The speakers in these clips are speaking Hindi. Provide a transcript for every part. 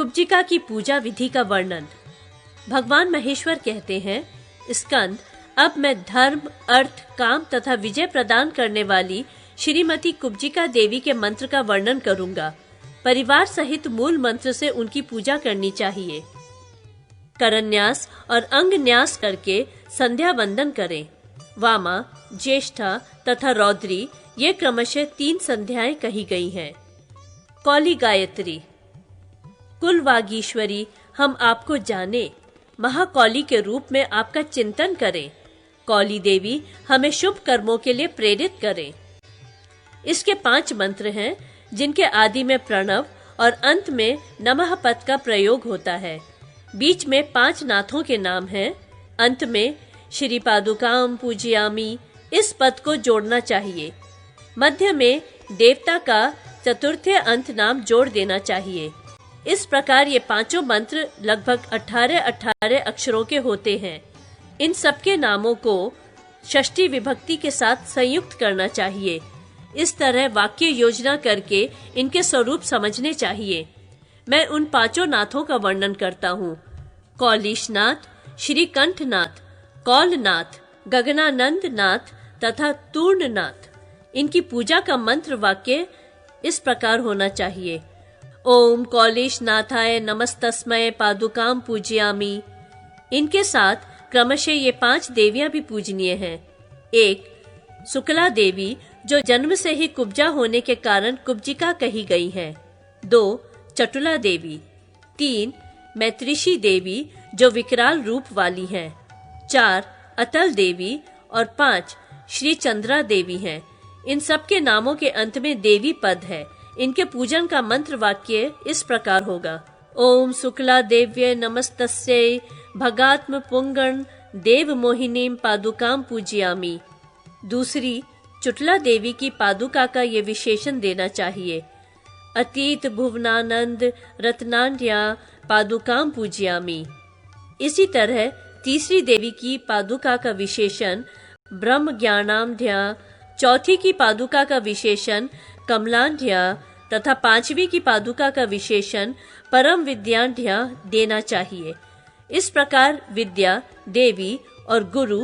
कुब्जिका की पूजा विधि का वर्णन। भगवान महेश्वर कहते हैं, स्कंद, अब मैं धर्म, अर्थ, काम तथा विजय प्रदान करने वाली श्रीमती कुब्जिका देवी के मंत्र का वर्णन करूंगा। परिवार सहित मूल मंत्र से उनकी पूजा करनी चाहिए। करन्यास और अंग न्यास करके संध्या वंदन करें। वामा, ज्येष्ठा तथा रौद्री ये क्रमशः 3 संध्याएं कही गई हैं। कौली गायत्री। कुल वागीश्वरी, हम आपको जाने, महाकौली के रूप में आपका चिंतन करें। कौली देवी हमें शुभ कर्मों के लिए प्रेरित करें। इसके 5 मंत्र हैं, जिनके आदि में प्रणव और अंत में नमः पद का प्रयोग होता है। बीच में 5 नाथों के नाम हैं। अंत में श्री पादुकाम पूजयामि इस पद को जोड़ना चाहिए। मध्य में देवता का चतुर्थे अंत नाम जोड़ देना चाहिए। इस प्रकार ये 5 मंत्र लगभग 18 अक्षरों के होते हैं। इन सबके नामों को षष्ठी विभक्ति के साथ संयुक्त करना चाहिए। इस तरह वाक्य योजना करके इनके स्वरूप समझने चाहिए। मैं उन 5 नाथों का वर्णन करता हूँ। कौलीशनाथ, श्रीकंठनाथ, कौलनाथ, गगनानंद नाथ तथा तूर्णनाथ। इनकी पूजा का मंत्र वाक्य इस प्रकार होना चाहिए। ओम कौलेशनाथाय नमस्तस्मय पादुकाम पूजयामि। इनके साथ क्रमशः ये 5 देवियां भी पूजनीय हैं। 1. शुक्ला देवी, जो जन्म से ही कुब्जा होने के कारण कुब्जिका कही गई हैं। 2. चटुला देवी। 3. मैत्रिशी देवी, जो विकराल रूप वाली हैं। 4. अतल देवी और 5. श्री चंद्रा देवी हैं। इन सब के नामों के अंत में देवी पद है। इनके पूजन का मंत्र वाक्य इस प्रकार होगा। ओम शुक्ला देव्ये नमस्तस्यै भगात्म पुंगण देव मोहिनीम पादुकाम पूजयामि। दूसरी, चुटला देवी की पादुका का ये विशेषण देना चाहिए। अतीत भुवनानंद रत्नान्या पादुकाम पूजयामि। इसी तरह तीसरी देवी की पादुका का विशेषण ब्रह्म ज्ञानामध्या, चौथी की पादुका का विशेषण कमलांध्या तथा 5वीं की पादुका का विशेषण परम विद्याढ़ देना चाहिए। इस प्रकार विद्या, देवी और गुरु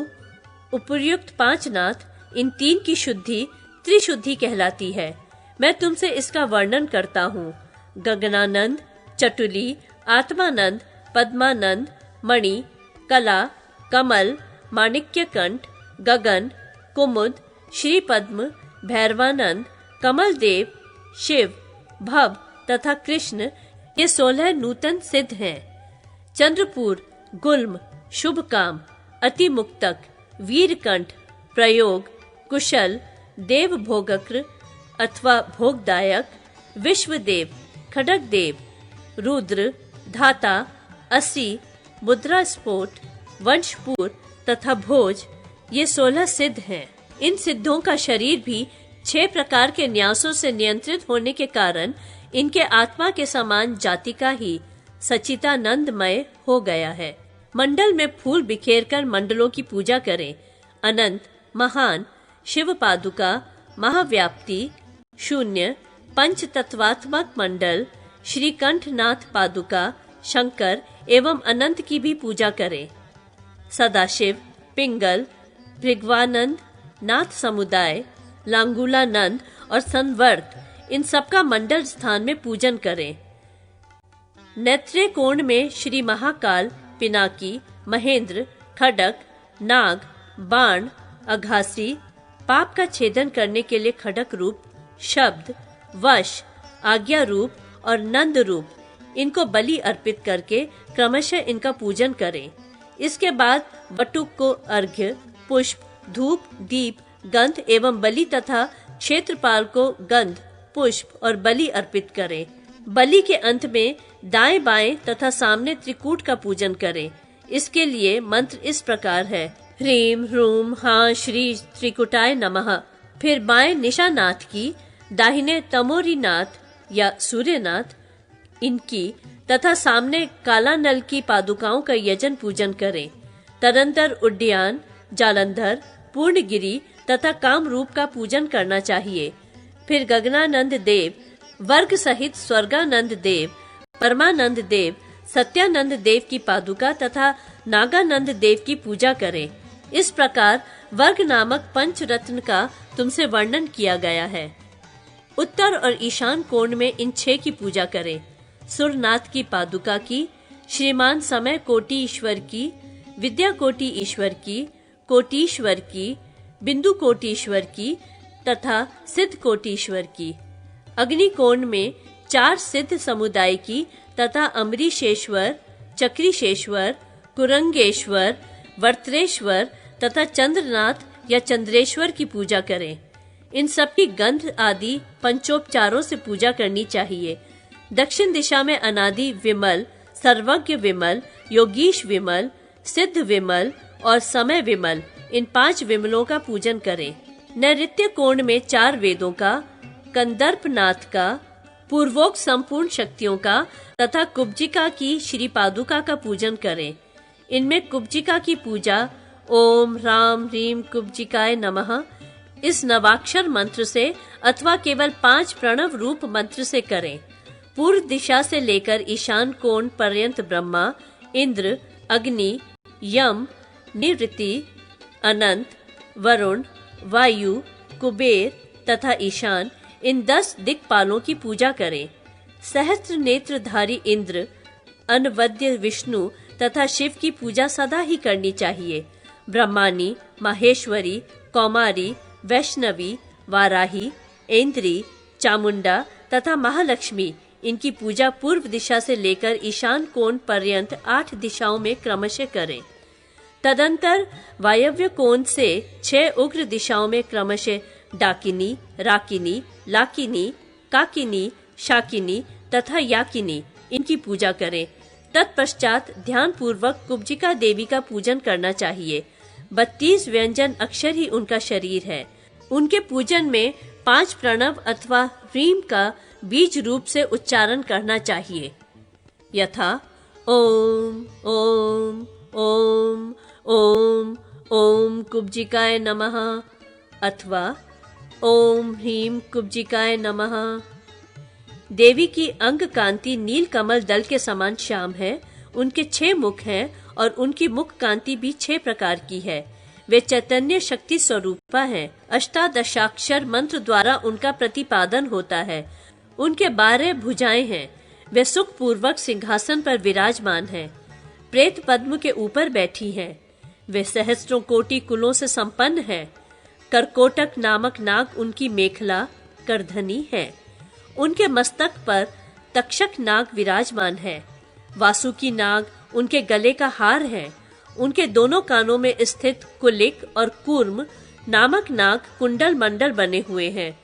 उपर्युक्त 5 नाथ, इन 3 की शुद्धि त्रिशुद्धि कहलाती है। मैं तुमसे इसका वर्णन करता हूँ। गगनानंद, चटुली, आत्मानंद, पद्मानंद, मणि, कला, कमल, माणिक्यकंठ, गगन, कुमुद, श्री पद्म, भैरवानंद, कमल देव, शिव, भव तथा कृष्ण ये 16 नूतन सिद्ध हैं। चंद्रपूर, गुल्म, शुभ काम, अति मुक्तक, वीरकंठ, प्रयोग, कुशल, देव भोगक्र अथवा भोगदायक, विश्वदेव, खडगदेव, रुद्र, धाता, असी, मुद्रा स्फोट, वंशपुर तथा भोज ये 16 सिद्ध हैं। इन सिद्धों का शरीर भी 6 प्रकार के न्यासों से नियंत्रित होने के कारण इनके आत्मा के समान जातिका ही सचितानंदमय हो गया है। मंडल में फूल बिखेरकर मंडलों की पूजा करें। अनंत, महान, शिव पादुका, महाव्याप्ति, शून्य, पंच तत्वात्मक मंडल, श्री कंठनाथ पादुका, शंकर एवं अनंत की भी पूजा करें। सदाशिव, पिंगल, भृगवानंद, नाथ समुदाय, लांगुलानंद और संवर्त इन सबका मंडल स्थान में पूजन करें। नेत्रे कोण में श्री महाकाल, पिनाकी, महेंद्र, खडक, नाग, बाण, अघासी, पाप का छेदन करने के लिए खडक रूप, शब्द, वश, आज्ञा रूप और नंद रूप इनको बलि अर्पित करके क्रमशः इनका पूजन करें। इसके बाद वटुक को अर्घ्य, पुष्प, धूप, दीप, गंध एवं बलि तथा क्षेत्रपाल को गंध, पुष्प और बलि अर्पित करें। बलि के अंत में दाएं बाएं तथा सामने त्रिकूट का पूजन करें। इसके लिए मंत्र इस प्रकार है। ह्रीम ह्रूम हाँ श्री त्रिकुटाय नमः। फिर बाएं निशानाथ की, दाहिने तमोरीनाथ या सूर्यनाथ इनकी तथा सामने काला नल की पादुकाओं का यजन पूजन करें। तदंतर उड्डयन, जालंधर, पूर्णगिरी तथा कामरूप का पूजन करना चाहिए। फिर गगनानंद देव, वर्ग सहित स्वर्गानंद देव, परमानंद देव, सत्यानंद देव की पादुका तथा नागानंद देव की पूजा करें। इस प्रकार वर्ग नामक पंचरत्न का तुमसे वर्णन किया गया है। उत्तर और ईशान कोण में इन 6 की पूजा करें। सुरनाथ की पादुका की, श्रीमान समय कोटि ईश्वर की, विद्या कोटि ईश्वर की, कोटीश्वर की, बिंदु कोटीश्वर की तथा सिद्ध कोटीश्वर की। अग्निकोण में 4 सिद्ध समुदाय की तथा अम्बरीशेश्वर, चक्रीशेश्वर, कुरंगेश्वर, वर्त्रेश्वर तथा चंद्रनाथ या चंद्रेश्वर की पूजा करें। इन सब की गंध आदि पंचोपचारों से पूजा करनी चाहिए। दक्षिण दिशा में अनादि विमल, सर्वज्ञ विमल, योगीश विमल, सिद्ध विमल और समय विमल, इन 5 विमलों का पूजन करें। नैऋत्य कोण में 4 वेदों का, कंदर्पनाथ का, पूर्वोक्त संपूर्ण शक्तियों का तथा कुब्जिका की श्री पादुका का पूजन करें। इनमें कुब्जिका की पूजा ओम राम ह्रीम कुब्जिकाय नमः इस नवाक्षर मंत्र से अथवा केवल 5 प्रणव रूप मंत्र से करें। पूर्व दिशा से लेकर ईशान कोण पर्यंत ब्रह्मा, इंद्र, अग्नि, यम, निवृत्ति, अनंत, वरुण, वायु, कुबेर तथा ईशान, इन 10 दिक्पालों की पूजा करें। सहस्त्र नेत्रधारी इंद्र, अनवद्य विष्णु तथा शिव की पूजा सदा ही करनी चाहिए। ब्रह्मानी, माहेश्वरी, कौमारी, वैष्णवी, वाराही, ऐन्द्री, चामुंडा तथा महालक्ष्मी, इनकी पूजा पूर्व दिशा से लेकर ईशान कोण पर्यंत 8 दिशाओं में क्रमशः करें। तदंतर वायव्य कोण से 6 उग्र दिशाओं में क्रमशः डाकिनी, राकिनी, लाकिनी, काकिनी, शाकिनी तथा याकिनी, इनकी पूजा करें। तत्पश्चात ध्यान पूर्वक कुब्जिका देवी का पूजन करना चाहिए। 32 व्यंजन अक्षर ही उनका शरीर है। उनके पूजन में 5 प्रणव अथवा ह्रीम का बीज रूप से उच्चारण करना चाहिए, यथा ओम ओम ओम ओम ओम कुब्जिकाय नमः अथवा ओम ह्रीम कुब्जिकाय नमः। देवी की अंग कांति नील कमल दल के समान श्याम है। उनके 6 मुख हैं और उनकी मुख कांति भी 6 प्रकार की है। वे चैतन्य शक्ति स्वरूपा हैं। अष्टादशाक्षर मंत्र द्वारा उनका प्रतिपादन होता है। उनके 12 भुजाएं हैं। वे सुख पूर्वक सिंहासन पर विराजमान हैं। प्रेत पद्म के ऊपर बैठी हैं। वे सहस्त्रों कोटि कुलों से संपन्न है। करकोटक नामक नाग उनकी मेखला करधनी है। उनके मस्तक पर तक्षक नाग विराजमान है। वासुकी नाग उनके गले का हार है। उनके दोनों कानों में स्थित कुलिक और कूर्म नामक नाग कुंडल मंडल बने हुए हैं।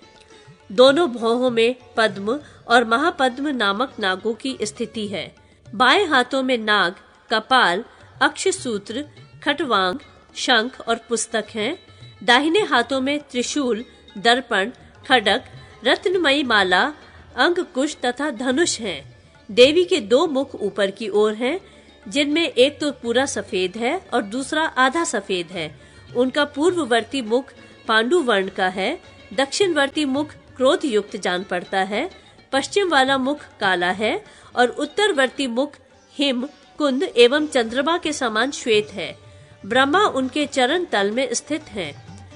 दोनों भौहों में पद्म और महापद्म नामक नागों की स्थिति है। बाएं हाथों में नाग, कपाल, अक्षसूत्र, खटवांग, शंख और पुस्तक हैं। दाहिने हाथों में त्रिशूल, दर्पण, खड्ग, रत्नमयी माला, अंगकुश तथा धनुष हैं। देवी के 2 मुख ऊपर की ओर हैं, जिनमें एक तो पूरा सफेद है और दूसरा आधा सफेद है। उनका पूर्ववर्ती मुख पांडु वर्ण का है। दक्षिणवर्ती मुख क्रोध युक्त जान पड़ता है। पश्चिम वाला मुख काला है और उत्तरवर्ती मुख हिम, कुंद एवं चंद्रमा के समान श्वेत है। ब्रह्मा उनके चरण तल में स्थित हैं।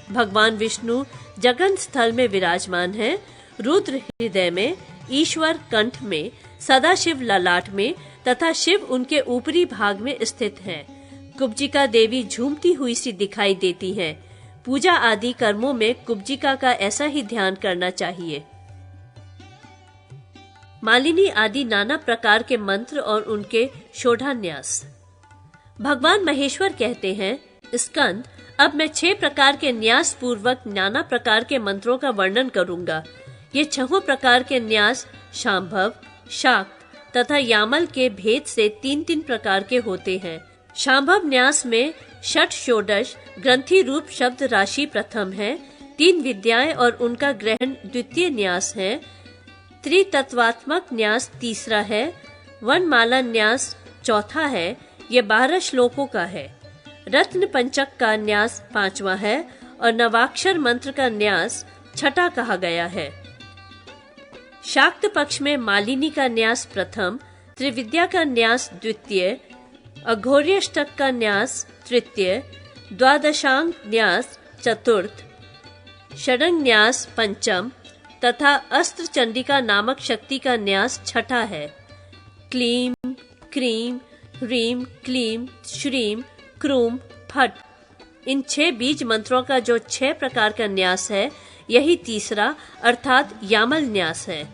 भगवान विष्णु जगन स्थल में विराजमान हैं। रुद्र हृदय में, ईश्वर कंठ में, सदाशिव ललाट में तथा शिव उनके ऊपरी भाग में स्थित हैं। कुब्जिका देवी झूमती हुई सी दिखाई देती हैं। पूजा आदि कर्मों में कुब्जिका का ऐसा ही ध्यान करना चाहिए। मालिनी आदि नाना प्रकार के मंत्र और उनके शोधान्यास। भगवान महेश्वर कहते हैं, स्कंद, अब मैं 6 प्रकार के न्यास पूर्वक नाना प्रकार के मंत्रों का वर्णन करूंगा। ये 6 प्रकार के न्यास शांभव, शाक्त तथा यामल के भेद से 3-3 प्रकार के होते हैं। शांभव न्यास में षट षोडश ग्रंथि रूप शब्द राशि प्रथम है। 3 विद्याएं और उनका ग्रहण द्वितीय न्यास है। त्रितत्वात्मक न्यास तीसरा है। वनमाला न्यास चौथा है। ये 12 श्लोकों का है। रत्न पंचक का न्यास 5वां है और नवाक्षर मंत्र का न्यास 6ठा कहा गया है। शाक्त पक्ष में मालिनी का न्यास प्रथम, त्रिविद्या का न्यास द्वितीय, अघोर्यष्टक का न्यास तृतीय, द्वादशांग न्यास चतुर्थ, षडंग न्यास पंचम तथा अस्त्र चंडिका नामक शक्ति का न्यास छठा है। क्लीम, क्रीम, ह्रीम, क्लीम, श्रीम, क्रूम, फट, इन 6 बीज मंत्रों का जो 6 प्रकार का न्यास है, यही तीसरा अर्थात यामल न्यास है।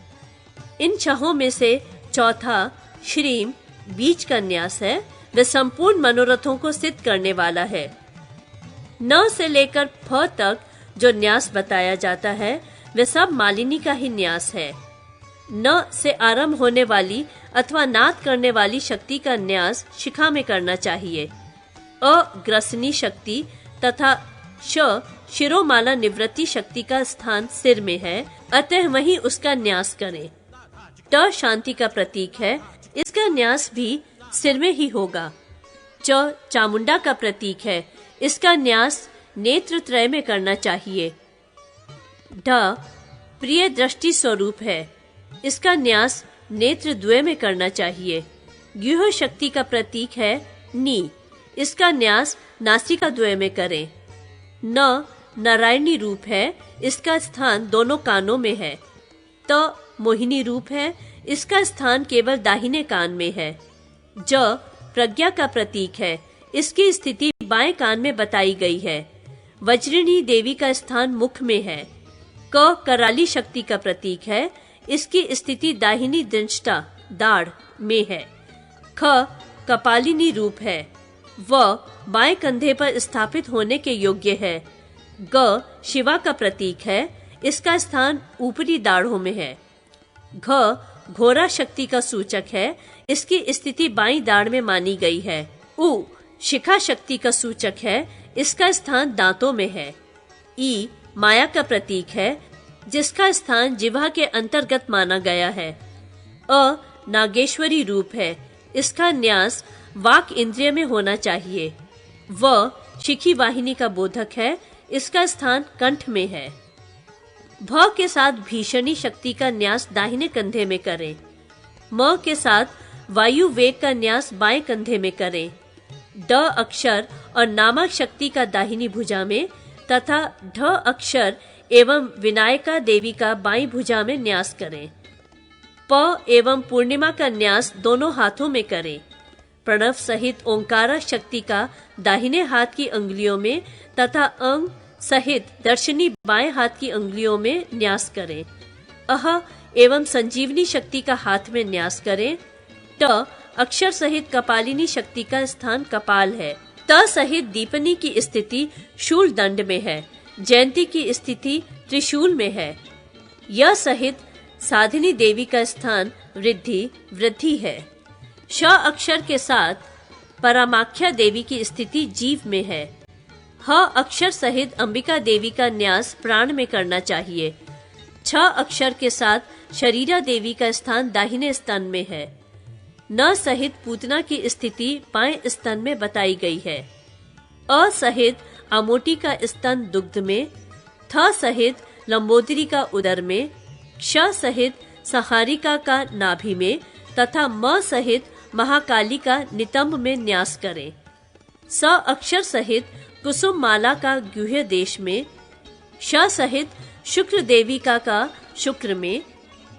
इन 6 में से चौथा श्रीम बीज का न्यास है। वह संपूर्ण मनोरथों को सिद्ध करने वाला है। न से लेकर फ तक जो न्यास बताया जाता है, वह सब मालिनी का ही न्यास है। न से आरंभ होने वाली अथवा नाद करने वाली शक्ति का न्यास शिखा में करना चाहिए। अग्रसनी शक्ति तथा श शिरोमाला निवृत्ति शक्ति का स्थान सिर में है, अतः वहीं उसका न्यास करें। ट शांति का प्रतीक है, इसका न्यास भी सिर में ही होगा। च चामुंडा का प्रतीक है, इसका न्यास नेत्र त्रय में करना चाहिए। ढ प्रिय दृष्टि स्वरूप है, इसका न्यास नेत्र द्वय में करना चाहिए। ग्यूह शक्ति का प्रतीक है नी, इसका न्यास नासिका द्वय में करें। न नारायणी रूप है, इसका स्थान दोनों कानों में है। त मोहिनी रूप है, इसका स्थान केवल दाहिने कान में है। ज प्रज्ञा का प्रतीक है, इसकी स्थिति बाएं कान में बताई गई है। वज्रिणी देवी का स्थान मुख में है। क कराली शक्ति का प्रतीक है, इसकी स्थिति दाहिनी दंष्टा दाढ़ में है। ख कपालिनी रूप है, व बाएं कंधे पर स्थापित होने के योग्य है। ग शिवा का प्रतीक है, इसका स्थान ऊपरी दाढ़ों में है। घ घोरा शक्ति का सूचक है, इसकी स्थिति बाईं दाढ़ में मानी गई है। उ शिखा शक्ति का सूचक है, इसका स्थान दांतों में है। ई माया का प्रतीक है, जिसका स्थान जिह्वा के अंतर्गत माना गया है। अ नागेश्वरी रूप है, इसका न्यास वाक इंद्रिय में होना चाहिए। व शिखी वाहिनी का बोधक है, इसका स्थान कंठ में है। भ के साथ भीषणी शक्ति का न्यास दाहिने कंधे में करें। म के साथ वायु वेग का न्यास बाएं कंधे में करें। ड अक्षर और नामक शक्ति का दाहिनी भुजा में तथा ढ अक्षर एवं विनायका देवी का बाईं भुजा में न्यास करें। प एवं पूर्णिमा का न्यास दोनों हाथों में करें। प्रणव सहित ओंकारा शक्ति का दाहिने हाथ की अंगुलियों में तथा अंग सहित दर्शनी बाएं हाथ की अंगुलियों में न्यास करें। अह एवं संजीवनी शक्ति का हाथ में न्यास करें। ट अक्षर सहित कपालिनी शक्ति का स्थान कपाल है। त सहित दीपनी की स्थिति शूल दंड में है। जयंती की स्थिति त्रिशूल में है। य सहित साधिनी देवी का स्थान वृद्धि है। श अक्षर के साथ परामाख्या देवी की स्थिति जीव में है। ह अक्षर सहित अंबिका देवी का न्यास प्राण में करना चाहिए। छ अक्षर के साथ शरीरा देवी का स्थान दाहिने स्तन में है। न सहित पूतना की स्थिति बाएं स्तन में बताई गई है। अ सहित अमोटी का स्तन दुग्ध में। थ सहित लंबोदरी का उदर में। क्ष सहित सहारिका का नाभि में तथा म सहित महाकाली का नितंब में न्यास करें। स अक्षर सहित कुसुम माला का गुह्य देश में। श सहित शुक्र देवी का शुक्र में।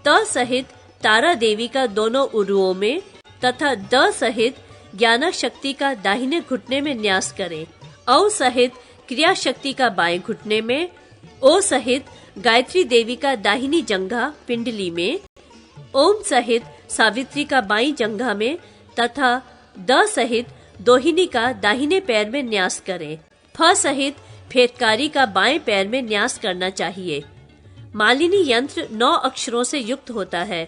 त सहित तारा देवी का दोनों उरुओं में तथा द सहित ज्ञान शक्ति का दाहिने घुटने में न्यास करें। औ सहित क्रिया शक्ति का बाएं घुटने में। ओ सहित गायत्री देवी का दाहिनी जंघा पिंडली में। ओम सहित सावित्री का बाईं जंघा में तथा द सहित दोहिनी का दाहिने पैर में न्यास करें। फ सहित फेटकारी का बाएं पैर में न्यास करना चाहिए। मालिनी यंत्र 9 अक्षरों से युक्त होता है।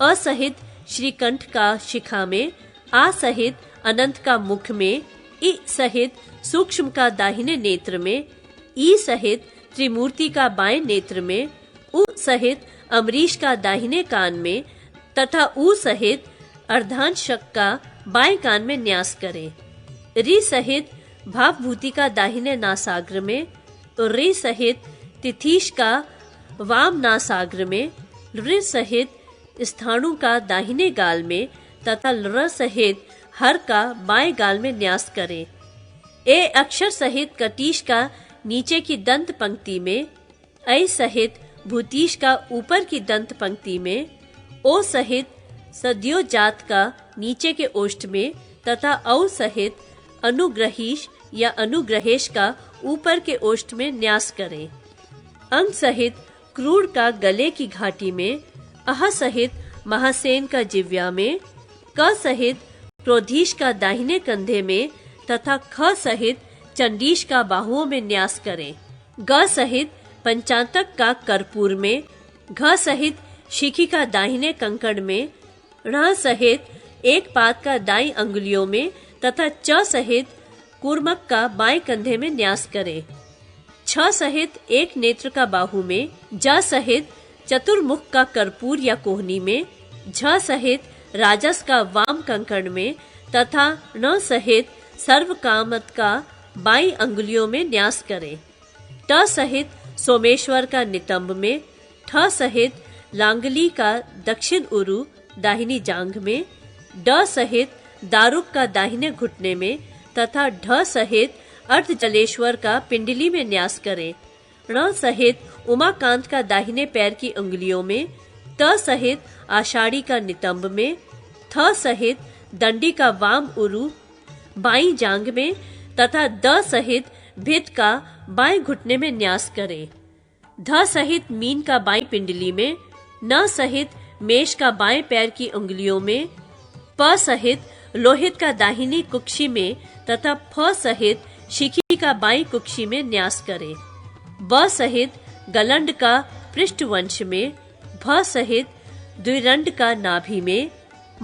अ सहित श्रीकंठ का शिखा में। आ सहित अनंत का मुख में। इ सहित सूक्ष्म का दाहिने नेत्र में। ई सहित त्रिमूर्ति का बाएं नेत्र में। उ सहित अमरीश का दाहिने कान में तथा उ सहित अर्धांशक का बाएं कान में न्यास करें। रि सहित भावभूति का दाहिने नासाग्र में। रि सहित तिथीश का वाम नासाग्र में। ऋ सहित स्थाणु का दाहिने गाल में तथा र सहित हर का बाएं गाल में न्यास करें। ए अक्षर सहित कटीश का नीचे की दंत पंक्ति में, ऐ सहित भूतीश का ऊपर की दंत पंक्ति में, ओ सहित सद्यो जात का नीचे के ओष्ठ में तथा औ सहित अनुग्रहीश या अनुग्रहेश का ऊपर के ओष्ठ में न्यास करें। अंग सहित क्रूर का गले की घाटी में, अह सहित महासेन का जिव्या में, क सहित क्रोधीश का दाहिने कंधे में तथा ख सहित चंडीश का बाहुओं में न्यास करें। ग सहित पंचांतक का कर्पूर में, घ सहित शिखी का दाहिने कंकड़ में, ण सहित एक पाद का दाई अंगुलियों में तथा च सहित कूर्मक का बाएं कंधे में न्यास करें। छ सहित एक नेत्र का बाहु में, ज सहित चतुर्मुख का कर्पूर या कोहनी में, झ सहित राजस का वाम कंकड़ में तथा न सहित सर्व कामत का बाई अंगुलियों में न्यास करें। ट सहित सोमेश्वर का नितंब में, ठ सहित लांगली का दक्षिण उरु दाहिनी जांघ में, ड सहित दारुक का दाहिने घुटने में तथा ढ सहित अर्ध जलेश्वर का पिंडली में न्यास करें। ण सहित उमाकांत का दाहिने पैर की उंगलियों में, त सहित आषाढ़ी का नितंब में, थ सहित दंडी का वाम उरु बाईं जांघ में तथा द सहित भित का बाएं घुटने में न्यास करें। ध सहित मीन का बाईं पिंडली में, न सहित मेष का बाएं पैर की उंगलियों में, प सहित लोहित का दाहिनी कुक्षी में तथा फ सहित शिखी का बाईं कुक्षी में न्यास करें। ब सहित गलंड का पृष्ठवंश में, भ सहित द्विरंड का नाभि में,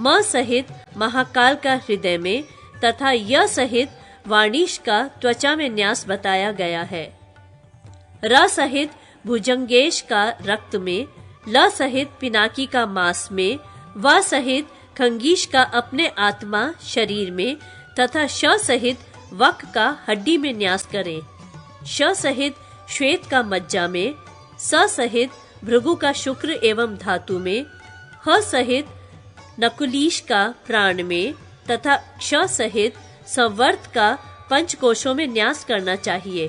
म सहित महाकाल का हृदय में तथा य सहित वाणीश का त्वचा में न्यास बताया गया है। र सहित भुजंगेश का रक्त में, ल सहित पिनाकी का मांस में, व सहित खंगीश का अपने आत्मा शरीर में तथा श सहित वक का हड्डी में न्यास करें। श सहित श्वेत का मज्जा में, स सहित भृगु का शुक्र एवं धातु में, ह सहित नकुलीश का प्राण में तथा क्ष सहित संवर्त का पंचकोशों में न्यास करना चाहिए।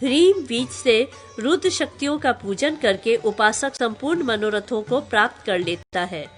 ह्रीम बीज से रुद्र शक्तियों का पूजन करके उपासक संपूर्ण मनोरथों को प्राप्त कर लेता है।